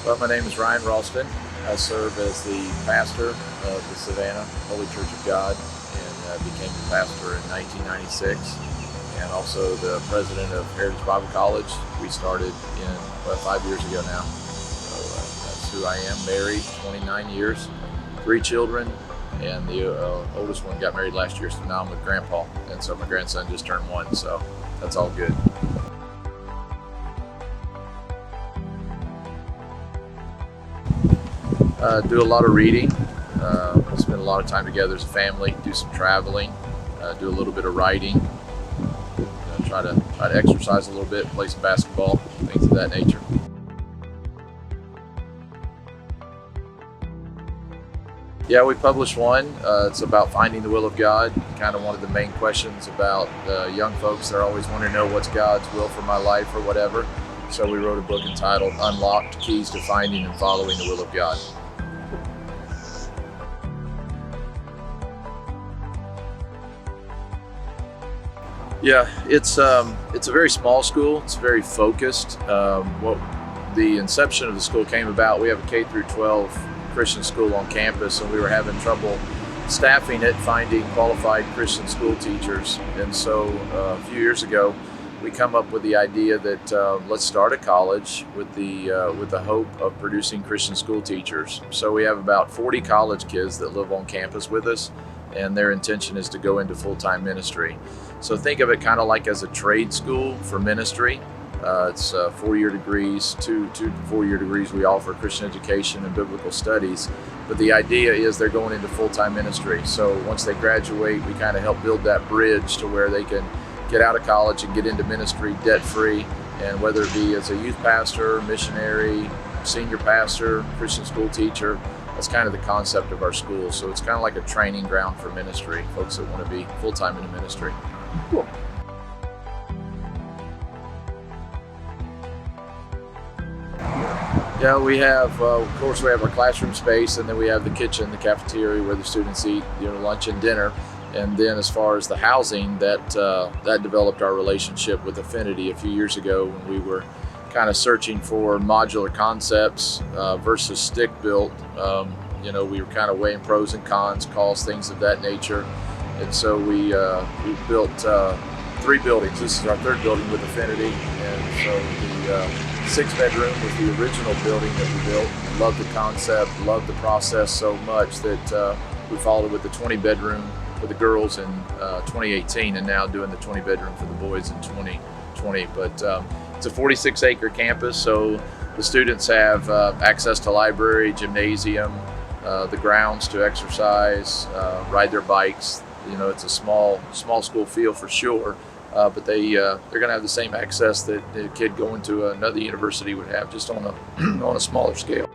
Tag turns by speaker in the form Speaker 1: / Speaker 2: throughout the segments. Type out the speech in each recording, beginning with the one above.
Speaker 1: Well, my name is Ralston. I serve as the pastor of the Savannah Holy Church of God and became the pastor in 1996, and also the president of Arivaca College. We started 5 years ago now. So that's who I am. Married 29 years, 3 children, and the oldest one got married last year, so now I'm with Grandpa. And so my grandson just turned 1, so that's all good. Do a lot of reading, spend a lot of time together as a family, do some traveling, do a little bit of writing, try to exercise a little bit, play some basketball, things of that nature. Yeah, we published one. It's about finding the will of God, kind of one of the main questions about young folks. They're always wanting to know what's God's will for my life or whatever. So we wrote a book entitled Unlocked: Keys to Finding and Following the Will of God. Yeah, it's a very small school. It's very focused. The inception of the school came about. We have a K through 12 Christian school on campus, and we were having trouble staffing it, finding qualified Christian school teachers. And so a few years ago, we come up with the idea that let's start a college with the hope of producing Christian school teachers. So we have about 40 college kids that live on campus with us, and their intention is to go into full-time ministry. So think of it kind of like as a trade school for ministry. It's 4-year degrees, two to 4-year degrees we offer Christian education and biblical studies. But the idea is they're going into full-time ministry. So once they graduate, we kind of help build that bridge to where they can get out of college and get into ministry debt-free. And whether it be as a youth pastor, missionary, senior pastor, Christian school teacher, that's kind of the concept of our school. So it's kind of like a training ground for ministry, folks that want to be full-time in the ministry. Cool. Yeah, we have, of course, we have our classroom space, and then we have the kitchen, the cafeteria where the students eat, lunch and dinner. And then as far as the housing, that developed our relationship with Affinity a few years ago when we were kind of searching for modular concepts versus stick-built. We were kind of weighing pros and cons, costs, things of that nature. And so we built 3 buildings. This is our 3rd building with Affinity. And so the 6-bedroom was the original building that we built. Loved the concept, loved the process so much that we followed with the 20-bedroom for the girls in 2018, and now doing the 20-bedroom for the boys in 2020. But it's a 46-acre campus, so the students have access to library, gymnasium, the grounds to exercise, ride their bikes. It's a small school feel for sure, but they're going to have the same access that a kid going to another university would have, just on a smaller scale.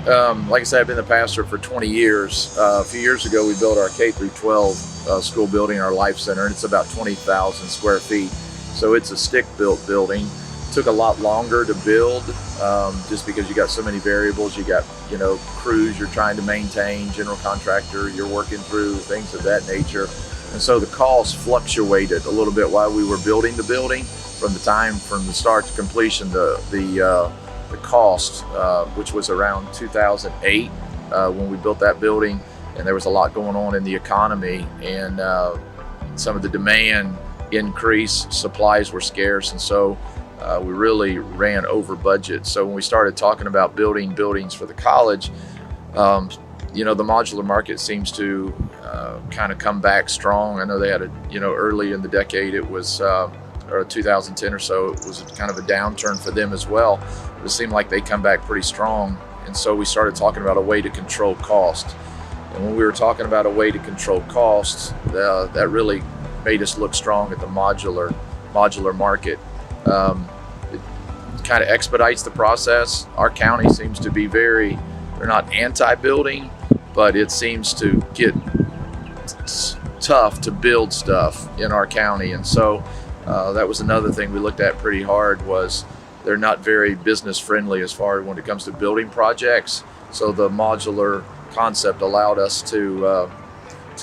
Speaker 1: Like I said, I've been the pastor for 20 years. A few years ago, we built our K through 12 school building, our Life Center, and it's about 20,000 square feet. So it's a stick-built building. Took a lot longer to build, just because you got so many variables. You got, crews you're trying to maintain, general contractor you're working through, things of that nature. And so the cost fluctuated a little bit while we were building the building. From the start to completion, the cost, which was around 2008 when we built that building, and there was a lot going on in the economy, and some of the demand increased, supplies were scarce, and so we really ran over budget. So when we started talking about building buildings for the college, the modular market seems to kind of come back strong. I know they had early in the decade, it was or 2010 or so, it was kind of a downturn for them as well. But it seemed like they come back pretty strong. And so we started talking about a way to control cost. And when we were talking about a way to control costs, that really made us look strong at the modular market. It kind of expedites the process. Our county seems to be they're not anti-building, but it seems to get tough to build stuff in our county. And so that was another thing we looked at pretty hard, was they're not very business friendly as far as when it comes to building projects. So the modular concept allowed us to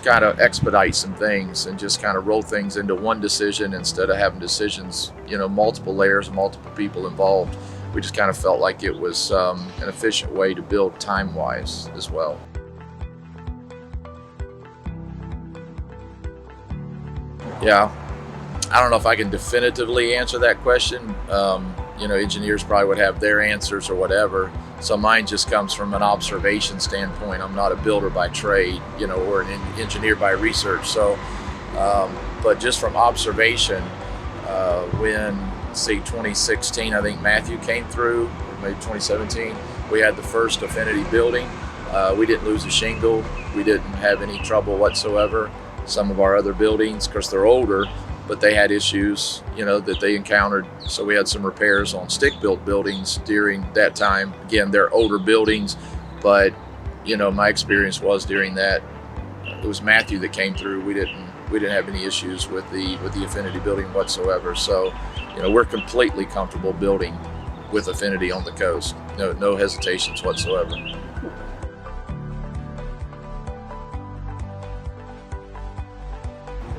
Speaker 1: kind of expedite some things and just kind of roll things into one decision instead of having decisions, multiple layers and multiple people involved. We just kind of felt like it was an efficient way to build time-wise as well. Yeah, I don't know if I can definitively answer that question. Engineers probably would have their answers or whatever. So mine just comes from an observation standpoint. I'm not a builder by trade, or an engineer by research. So, but just from observation, when 2016, I think Matthew came through, or maybe 2017, we had the first Affinity building. We didn't lose a shingle. We didn't have any trouble whatsoever. Some of our other buildings, because they're older, but they had issues, that they encountered. So we had some repairs on stick-built buildings during that time. Again, they're older buildings, but my experience was during that, it was Matthew that came through. We didn't have any issues with the Affinity building whatsoever. So, we're completely comfortable building with Affinity on the coast. No hesitations whatsoever.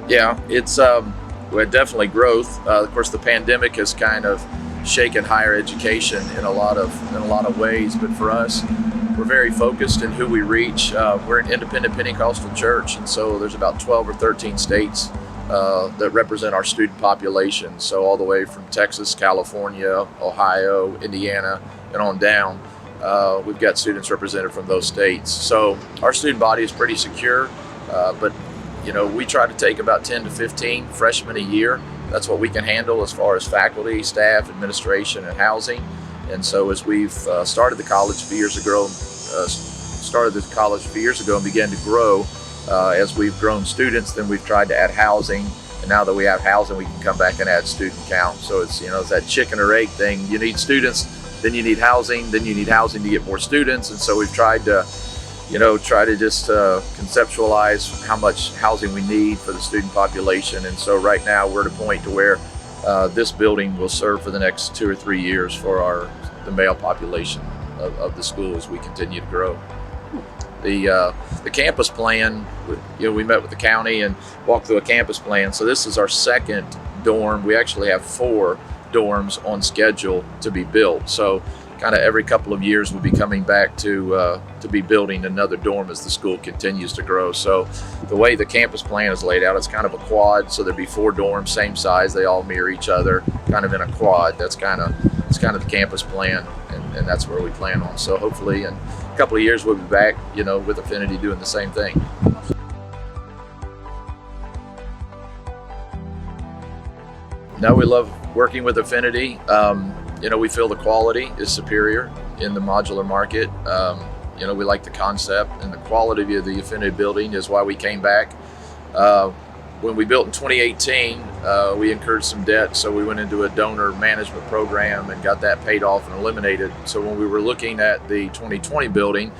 Speaker 1: Yeah, it's we had definitely growth. Of course, the pandemic has kind of shaken higher education in a lot of ways. But for us, we're very focused in who we reach. We're an independent Pentecostal church, and so there's about 12 or 13 states that represent our student population. So all the way from Texas, California, Ohio, Indiana, and on down, we've got students represented from those states. So our student body is pretty secure, but we try to take about 10 to 15 freshmen a year. That's what we can handle as far as faculty, staff, administration, and housing. And so as we've started the college a few years ago and began to grow, as we've grown students, then we've tried to add housing. And now that we have housing, we can come back and add student count. So it's that chicken or egg thing. You need students, then you need housing, then you need housing to get more students. And so we've tried to just conceptualize how much housing we need for the student population. And so right now we're at a point to where this building will serve for the next 2 or 3 years for the male population of the school as we continue to grow. The campus plan, we met with the county and walked through a campus plan. So this is our second dorm. We actually have 4 dorms on schedule to be built. So kind of every couple of years we'll be coming back to be building another dorm as the school continues to grow. So the way the campus plan is laid out, it's kind of a quad. So there'd be 4 dorms, same size, they all mirror each other, kind of in a quad. It's kind of the campus plan, and that's where we plan on. So hopefully in a couple of years we'll be back, with Affinity doing the same thing. No, we love working with Affinity. We feel the quality is superior in the modular market. We like the concept, and the quality of the Affinity building is why we came back. When we built in 2018, we incurred some debt, so we went into a donor management program and got that paid off and eliminated. So when we were looking at the 2020 building,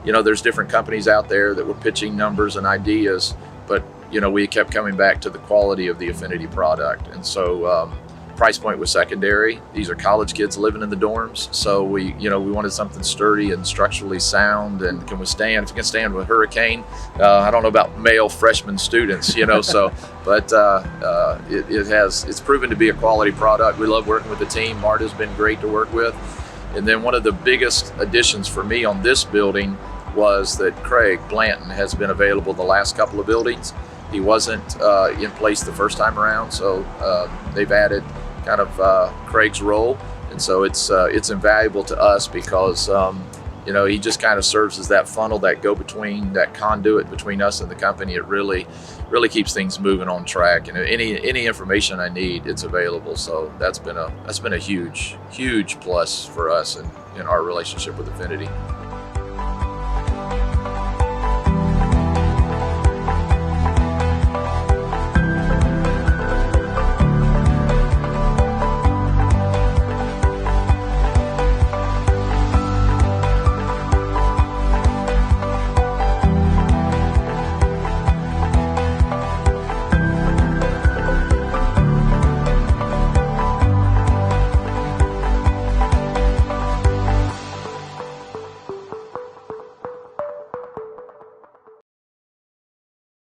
Speaker 1: there's different companies out there that were pitching numbers and ideas, but we kept coming back to the quality of the Affinity product. And so price point was secondary. These are college kids living in the dorms, so we wanted something sturdy and structurally sound and can withstand. If it can stand with hurricane, I don't know about male freshman students, so but it's proven to be a quality product. We love working with the team. Marta's been great to work with. And then one of the biggest additions for me on this building was that Craig Blanton has been available the last couple of buildings. He wasn't in place the first time around, so they've added kind of Craig's role, and so it's invaluable to us because he just kind of serves as that funnel, that go-between, that conduit between us and the company. It really keeps things moving on track, and any information I need, it's available. So that's been a huge plus for us in our relationship with Affinity.